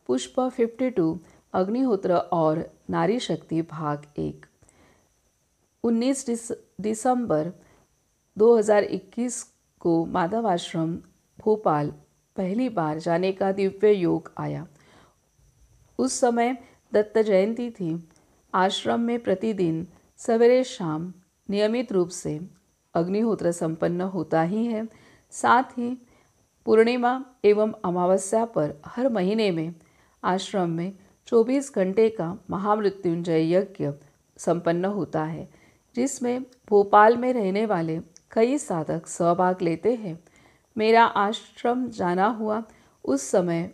पुष्प 52 अग्निहोत्र और नारी शक्ति भाग 1। 19 दिसंबर 2021 को माधव आश्रम भोपाल पहली बार जाने का दिव्य योग आया। उस समय दत्त जयंती थी। आश्रम में प्रतिदिन सवेरे शाम नियमित रूप से अग्निहोत्र संपन्न होता ही है। साथ ही पूर्णिमा एवं अमावस्या पर हर महीने में आश्रम में 24 घंटे का महामृत्युंजय यज्ञ संपन्न होता है, जिसमें भोपाल में रहने वाले कई साधक सहभाग लेते हैं। मेरा आश्रम जाना हुआ उस समय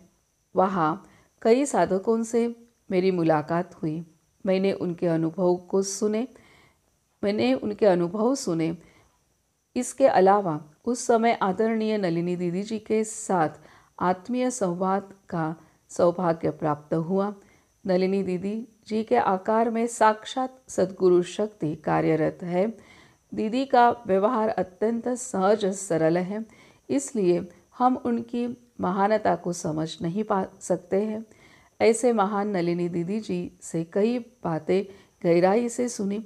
वहाँ कई साधकों से मेरी मुलाकात हुई। मैंने उनके अनुभव सुने। इसके अलावा उस समय आदरणीय नलिनी दीदी जी के साथ आत्मीय संवाद का सौभाग्य प्राप्त हुआ। नलिनी दीदी जी के आकार में साक्षात सद्गुरु शक्ति कार्यरत है। दीदी का व्यवहार अत्यंत सहज सरल है, इसलिए हम उनकी महानता को समझ नहीं पा सकते हैं। ऐसे महान नलिनी दीदी जी से कई बातें गहराई से सुनी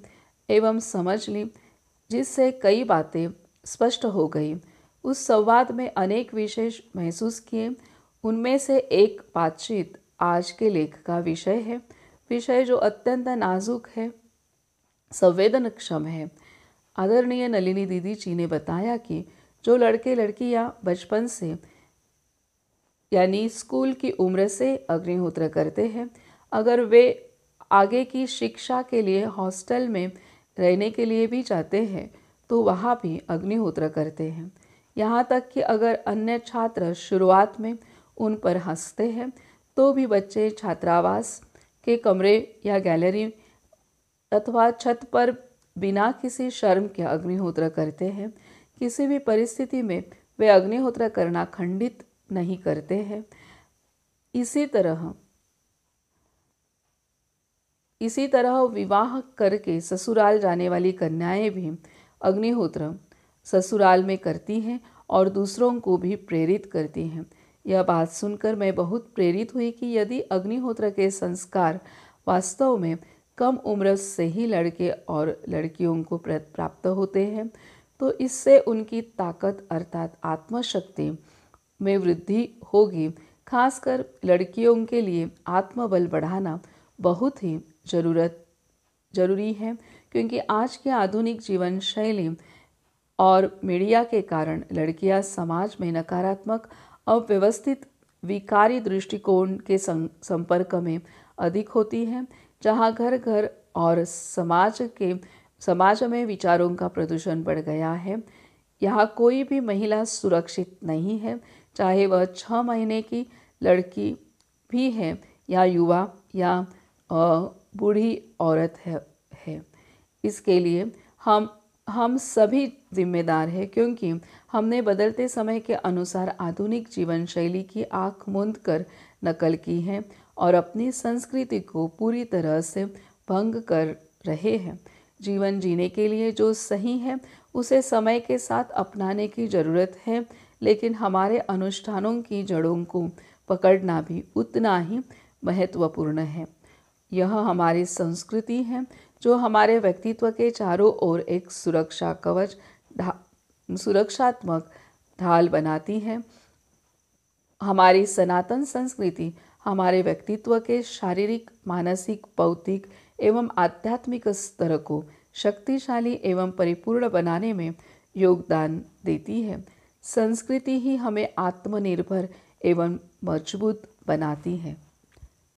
एवं समझ ली, जिससे कई बातें स्पष्ट हो गई। उस संवाद में अनेक विशेष महसूस किए। उनमें से एक बातचीत आज के लेख का विषय है, विषय जो अत्यंत नाजुक है, संवेदनक्षम है। आदरणीय नलिनी दीदी जी ने बताया कि जो लड़के लड़कियां बचपन से यानी स्कूल की उम्र से अग्निहोत्र करते हैं, अगर वे आगे की शिक्षा के लिए हॉस्टल में रहने के लिए भी जाते हैं तो वहाँ भी अग्निहोत्र करते हैं। यहाँ तक कि अगर अन्य छात्र शुरुआत में उन पर हंसते हैं तो भी बच्चे छात्रावास के कमरे या गैलरी अथवा छत पर बिना किसी शर्म के अग्निहोत्र करते हैं। किसी भी परिस्थिति में वे अग्निहोत्र करना खंडित नहीं करते हैं। इसी तरह विवाह करके ससुराल जाने वाली कन्याएं भी अग्निहोत्र ससुराल में करती हैं और दूसरों को भी प्रेरित करती हैं। यह बात सुनकर मैं बहुत प्रेरित हुई कि यदि अग्निहोत्र के संस्कार वास्तव में कम उम्र से ही लड़के और लड़कियों को प्राप्त होते हैं तो इससे उनकी ताकत अर्थात आत्मशक्ति में वृद्धि होगी। खासकर लड़कियों के लिए आत्मबल बढ़ाना बहुत ही जरूरी है, क्योंकि आज के आधुनिक जीवन शैली और मीडिया के कारण लड़कियां समाज में नकारात्मक, अव्यवस्थित, विकारी दृष्टिकोण के संपर्क में अधिक होती हैं, जहां घर घर और समाज में विचारों का प्रदूषण बढ़ गया है। यहाँ कोई भी महिला सुरक्षित नहीं है, चाहे वह 6 महीने की लड़की भी है या युवा या बूढ़ी औरत है। इसके लिए हम सभी जिम्मेदार हैं, क्योंकि हमने बदलते समय के अनुसार आधुनिक जीवन शैली की आंख मूंद कर नकल की है और अपनी संस्कृति को पूरी तरह से भंग कर रहे हैं। जीवन जीने के लिए जो सही है उसे समय के साथ अपनाने की ज़रूरत है, लेकिन हमारे अनुष्ठानों की जड़ों को पकड़ना भी उतना ही महत्वपूर्ण है। यह हमारी संस्कृति है जो हमारे व्यक्तित्व के चारों ओर एक सुरक्षात्मक ढाल बनाती है। हमारी सनातन संस्कृति हमारे व्यक्तित्व के शारीरिक, मानसिक, बौद्धिक एवं आध्यात्मिक स्तर को शक्तिशाली एवं परिपूर्ण बनाने में योगदान देती है। संस्कृति ही हमें आत्मनिर्भर एवं मजबूत बनाती है।